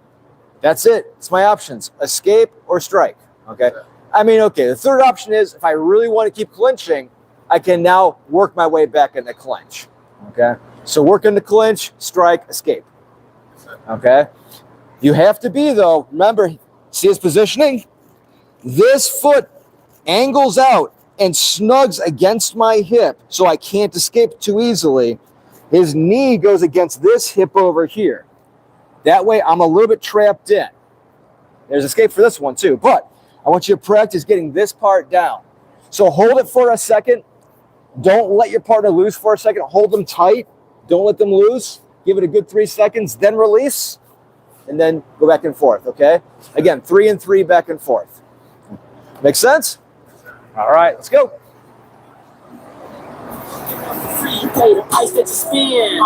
That's it. It's my options. Escape or strike. Okay? I mean, okay, the third option is if I really want to keep clinching, I can now work my way back into clinch. Okay? So work into clinch, strike, escape. Okay? You have to be, though, remember, see his positioning? This foot angles out and snugs against my hip so I can't escape too easily. His knee goes against this hip over here. That way I'm a little bit trapped in. There's escape for this one too, but I want you to practice getting this part down. So hold it for a second. Don't let your partner loose for a second. Hold them tight. Don't let them loose. Give it a good 3 seconds, then release, and then go back and forth, okay? Again, 3 and 3 back and forth. Make sense? All right, let's go. Free play the ice that you spin.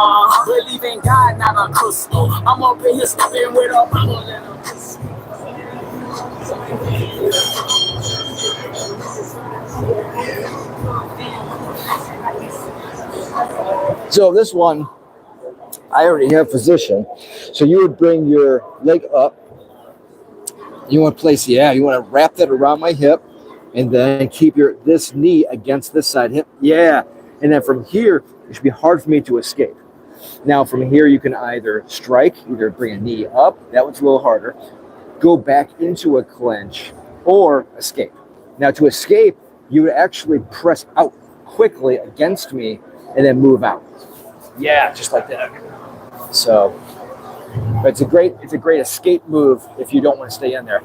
Believe in God, not a cuss. I'm up in here stepping with a bubble and a kiss. So this one, I already have position. So you would bring your leg up. You want to place, you want to wrap that around my hip and then keep this knee against this side hip. Yeah. And then from here, it should be hard for me to escape. Now from here, you can either strike, either bring a knee up. That one's a little harder. Go back into a clinch or escape. Now to escape, you would actually press out quickly against me and then move out. Yeah, just like that. So but it's a great escape move if you don't want to stay in there.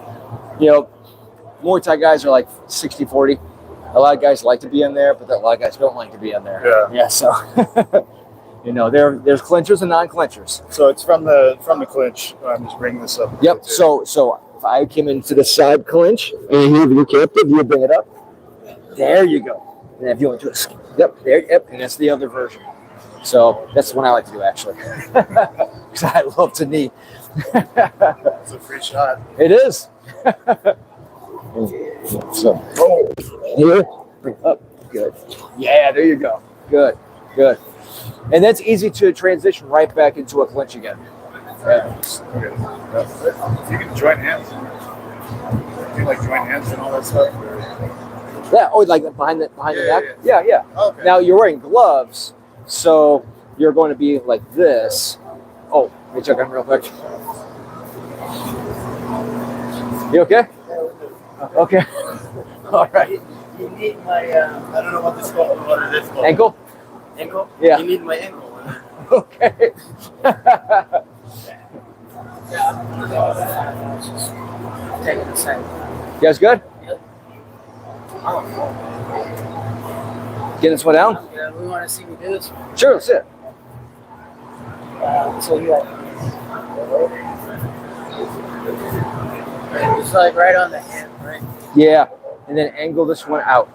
You know, Muay Thai guys are like 60-40. A lot of guys like to be in there, but a lot of guys don't like to be in there. Yeah. So, you know, there's clinchers and non-clinchers. So it's from the clinch. I'm just bringing this up. Yep. So if I came into the side clinch and you're captive, you bring it up. There you go. And if you want to escape, yep. And that's the other version. So that's the one I like to do actually, because I love to knee. It's a free shot. It is. So here, bring up, good. Yeah, there you go. Good. And that's easy to transition right back into a clinch again. Yeah. Okay. You can join hands. You like join hands and all that stuff. Yeah. Oh, like behind the neck. Yeah. Okay. Now you're wearing gloves, so you're going to be like this. Oh, let me check on real quick. You okay? Okay. All right. You need my, I don't know what this called. What is this called? Ankle? Ankle? Yeah. You need my ankle. Okay. Take it aside. You guys good? Yep. Getting this one down? Yeah, we want to see me do this. Sure, let's sit. So you like, it's like right on the hand, right? Yeah. And then angle this one out.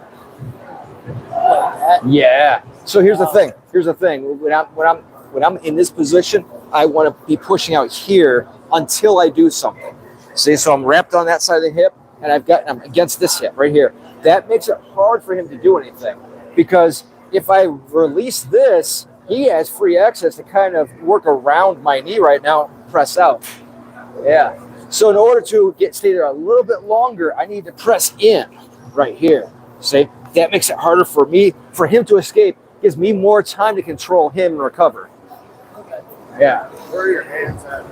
Like that. Yeah. So here's the thing. here's the thing. When I'm in this position, I want to be pushing out here until I do something. See, so I'm wrapped on that side of the hip, and I'm against this hip right here. That makes it hard for him to do anything, because if I release this, he has free access to kind of work around my knee right now, press out. Yeah. So in order to stay there a little bit longer, I need to press in right here. See, that makes it harder for him to escape. Gives me more time to control him and recover. Yeah. Where are your hands at?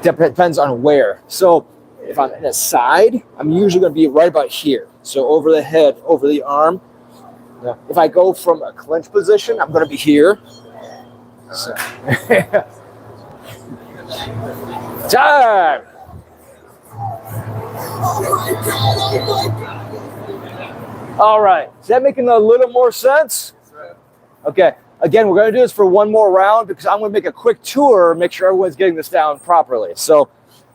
Depends on where. So if I'm in a side, I'm usually going to be right about here. So over the head, over the arm. If I go from a clinch position, I'm going to be here. So. Time. All right. Is that making a little more sense? Okay. Again, we're going to do this for one more round because I'm going to make a quick tour, make sure everyone's getting this down properly. So,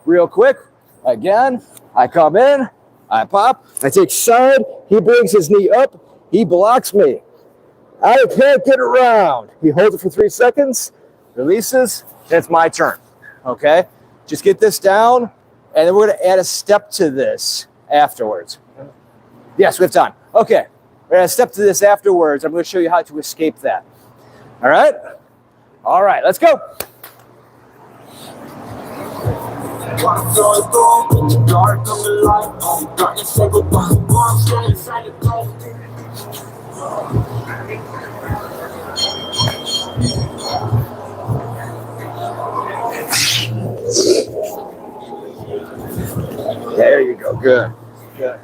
real quick, again, I come in, I pop, I take side, he brings his knee up, he blocks me. I can't get around. He holds it for 3 seconds, releases, then it's my turn. Okay? Just get this down, and then we're going to add a step to this afterwards. Yes, we have time. Okay. We're going to step to this afterwards. I'm going to show you how to escape that. All right? All right, let's go. There you go. Good. Good.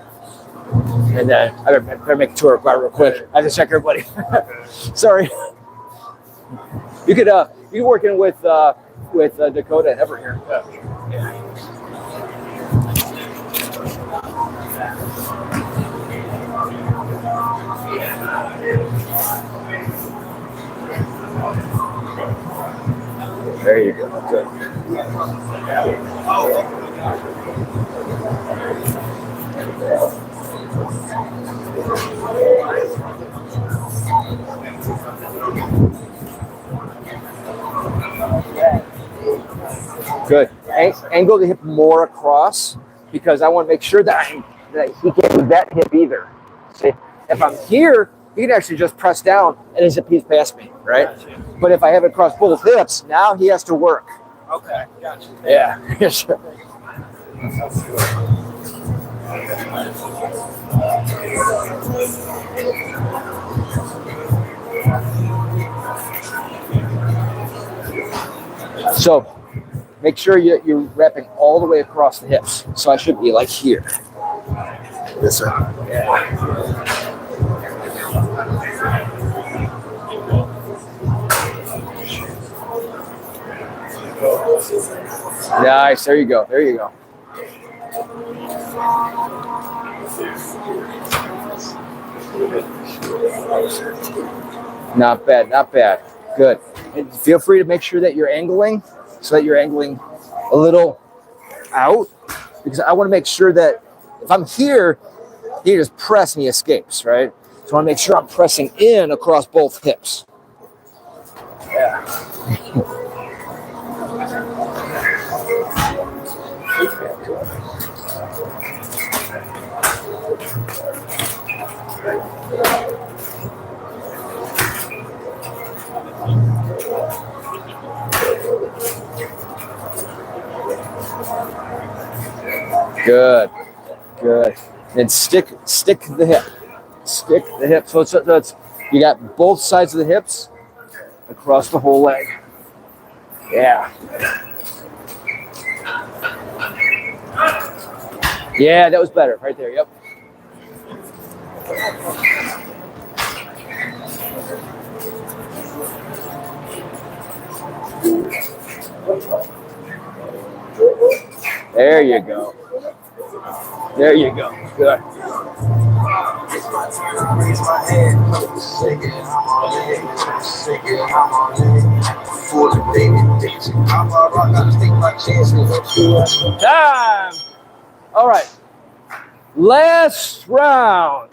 And then I better make a tour real quick. I have to check everybody. Sorry. You could work in with Dakota and Everett here. Yeah. There you go. Good. Good. Angle the hip more across because I want to make sure that he can't do that hip either. See, if I'm here, he can actually just press down and his hip past me, right? But if I have it across both hips, now he has to work. Okay, gotcha. Yeah. Sure. So make sure you're wrapping all the way across the hips. So I should be like here. Yes, sir. Yeah. Nice. There you go. There you go. Not bad. Not bad. Good. And feel free to make sure that you're angling so that you're angling a little out because I want to make sure that if I'm here, he just press and he escapes, right? So I want to make sure I'm pressing in across both hips. Yeah. Good, good. And stick the hip. Stick the hip. So it's you got both sides of the hips across the whole leg. Yeah. Yeah, that was better. Right there, yep. There you go. There you go. Good. Time. All right. Last round.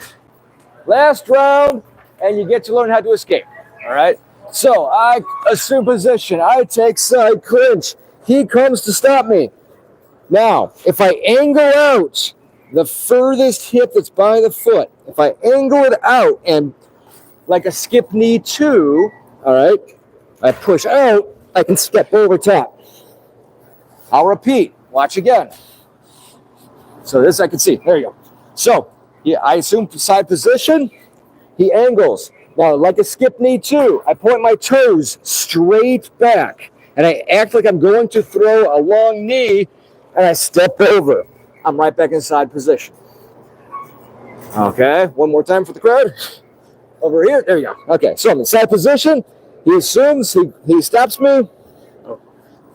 Last round, and you get to learn how to escape. All right. So I assume position. I take side clinch. He comes to stop me. Now, if I angle out the furthest hip that's by the foot, if I angle it out and like a skip knee 2, all right, I push out, I can step over top. I'll repeat. Watch again. So this I can see. There you go. So yeah, I assume side position. He angles. Now, like a skip knee 2, I point my toes straight back, and I act like I'm going to throw a long knee, and I step over. I'm right back in side position. Okay, one more time for the crowd. Over here. There you go. Okay, so I'm in side position. He assumes, he stops me. Oh,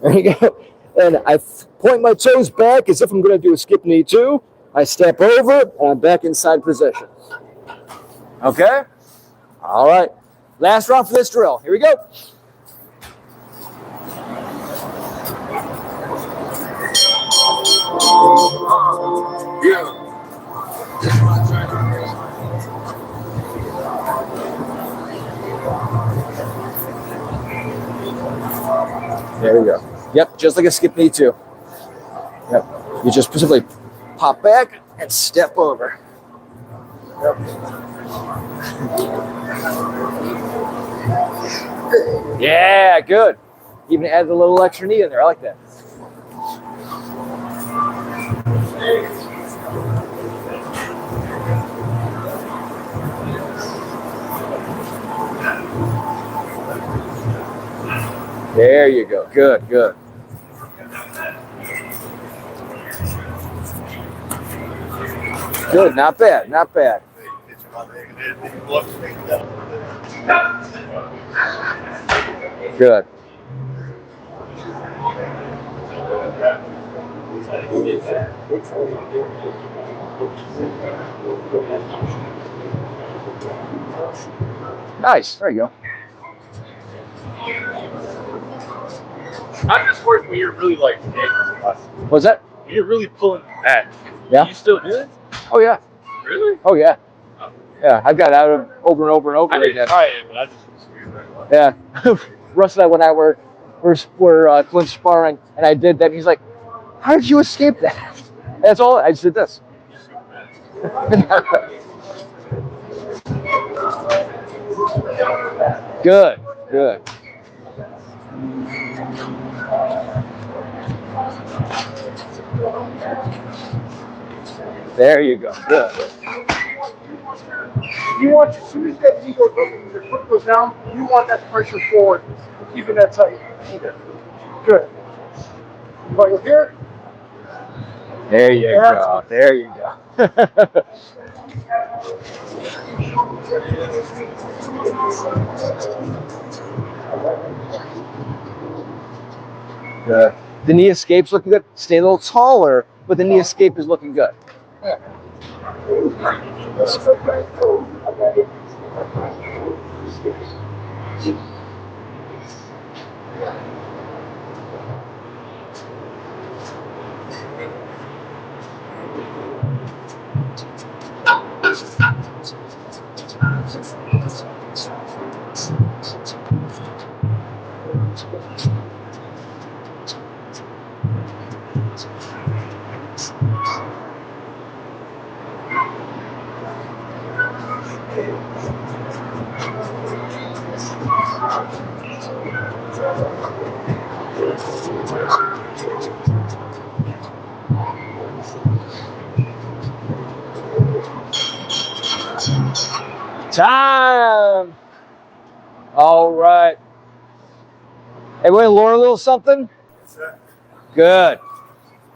there you go. And I point my toes back as if I'm going to do a skip knee 2. I step over, and I'm back in side position. Okay? All right. Last round for this drill. Here we go. There we go. Yep, just like a skip knee 2. Yep. You just specifically pop back and step over. Yep. Yeah, good. Even added a little extra knee in there. I like that. There you go. Good, good. Good, not bad, not bad. Good. Nice. There you go. How does this work when you're really like, What's that? when you're really pulling back? Yeah. You still do it? Oh yeah. Really? Oh yeah. Yeah, I've got out of over and over and over I didn't again. try it, but I just was weird. Yeah. Russ and I went out, we're clinch sparring, and I did that. And he's like, "How did you escape that?" That's all. I just did this. Good. Good. There you go. Good. You want, as soon as that knee goes, your foot goes down, you want that pressure forward, keeping that tight. Good. Right up here. There you go. There you go. Good. The knee escape's looking good. Stay a little taller, but the knee escape is looking good. Yeah. Time. All right. Hey, want to learn a little something? Yes, sir. Good.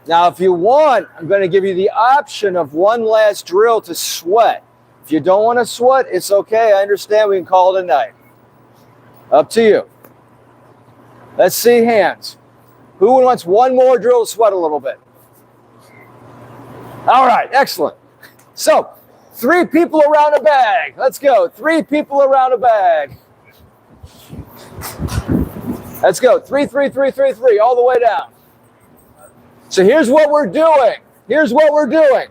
Now, if you want, I'm going to give you the option of one last drill to sweat. If you don't want to sweat, it's okay. I understand. We can call it a night. Up to you. Let's see hands. Who wants one more drill to sweat a little bit? All right. Excellent. So, 3 people around a bag. Let's go. 3 people around a bag. Let's go. 3, 3, 3, 3, 3, all the way down. So here's what we're doing. Here's what we're doing.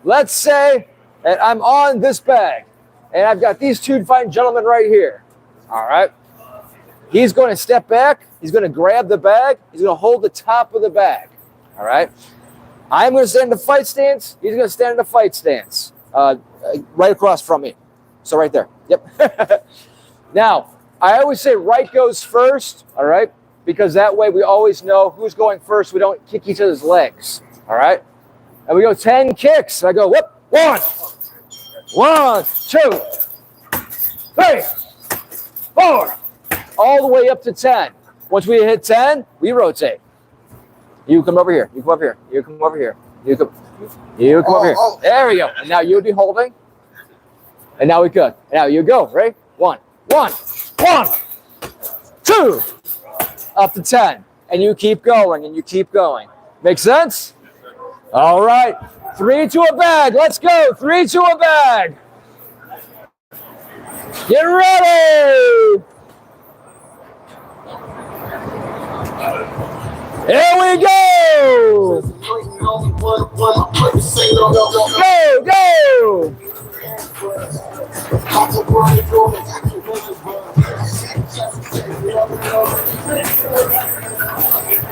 Let's say that I'm on this bag, and I've got these 2 fine gentlemen right here. All right. He's going to step back. He's going to grab the bag. He's going to hold the top of the bag. All right? I'm going to stand in the fight stance. He's going to stand in the fight stance right across from me. So right there. Yep. Now, I always say right goes first, all right? Because that way we always know who's going first. We don't kick each other's legs, all right? And we go 10 kicks. I go, whoop, 1, 2, 3, 4, all the way up to 10. Once we hit 10, we rotate. You come over here. You come over here. You come over here. You come over here. There we go. And now you'll be holding. And now we could. And now you go. Ready? 1, 2, up to 10. And you keep going and you keep going. Make sense? All right. 3 to a bag. Let's go. 3 to a bag. Get ready. Here we go. Go.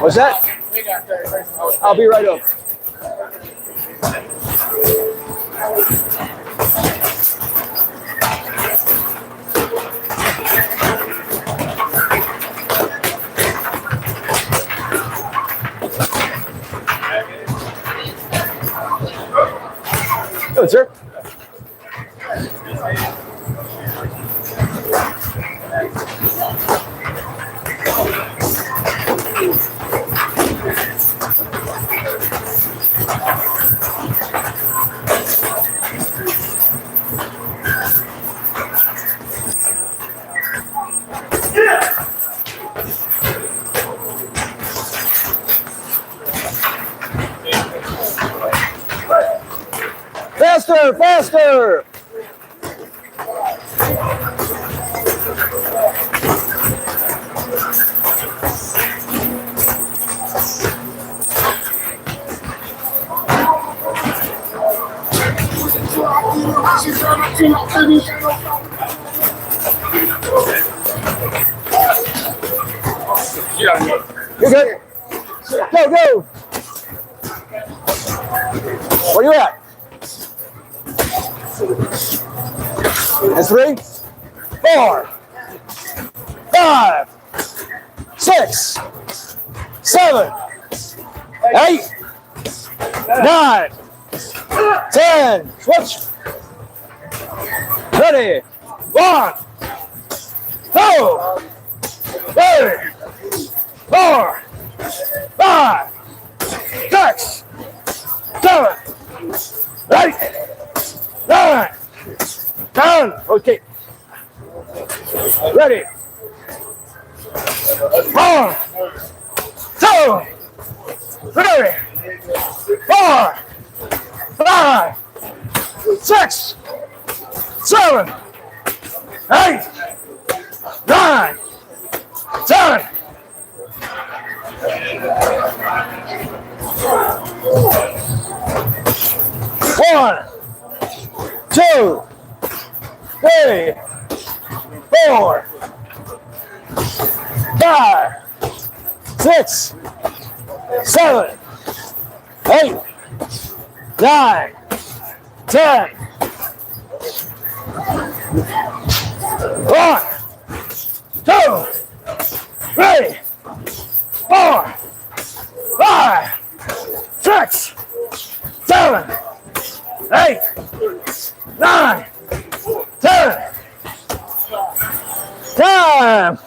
What's that? I'll be right up. Good, sir. Faster, faster! You're good. Go, go! Where you at? That's 3, 4, 5, 6, 7, 8, 9, 10. Switch. Ready. 1, 2, 3, 4, 5, 6, 7, 8, 9, 10. Okay. Ready. 1, 2, 3, 4, 5, 6, 7, 8, 9, 10. One, 2, 3, 4, 5, 6, 7, 8, 9, 10. 1, 2, 3, 4, 5, 6, 7, 8, 9, 10. Time.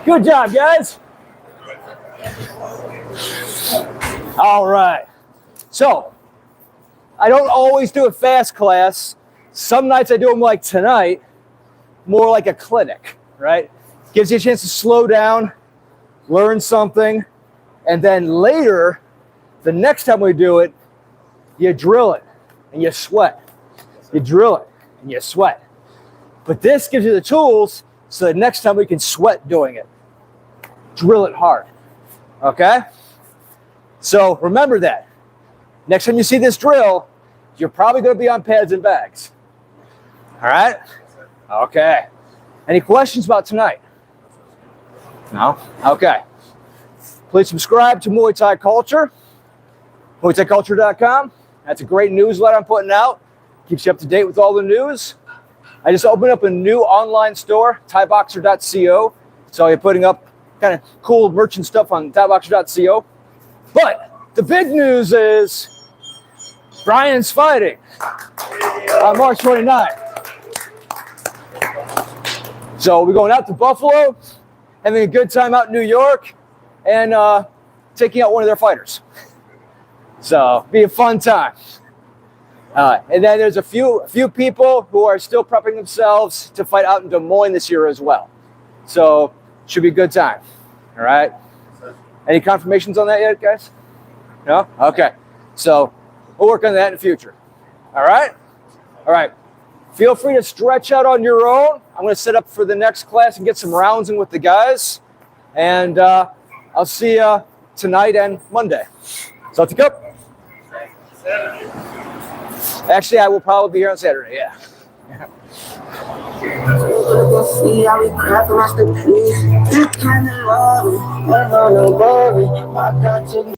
Good job, guys. All right. So, I don't always do a fast class. Some nights I do them like tonight, more like a clinic, right? Gives you a chance to slow down, learn something, and then later, the next time we do it, you drill it and you sweat. You drill it and you sweat. But this gives you the tools so that next time we can sweat doing it. Drill it hard. Okay? So remember that. Next time you see this drill, You're probably going to be on pads and bags. All right? Okay. Any questions about tonight? No? Okay. Please subscribe to Muay Thai Culture, MuayThaiCulture.com. That's a great newsletter I'm putting out. Keeps you up to date with all the news. I just opened up a new online store, ThaiBoxer.co. So you're putting up kind of cool merchant stuff on ThaiBoxer.co. But the big news is Brian's fighting on March 29th. So we're going out to Buffalo, having a good time out in New York, and taking out one of their fighters. So be a fun time. And then there's a few people who are still prepping themselves to fight out in Des Moines this year as well. So should be a good time. All right. Any confirmations on that yet, guys? No? Okay. So we'll work on that in the future. All right? All right. Feel free to stretch out on your own. I'm going to set up for the next class and get some rounds in with the guys. And I'll see you tonight and Monday. So to go. Actually, I will probably be here on Saturday, yeah. See how we crack across the piece. That kind of love, I know nobody. I got you.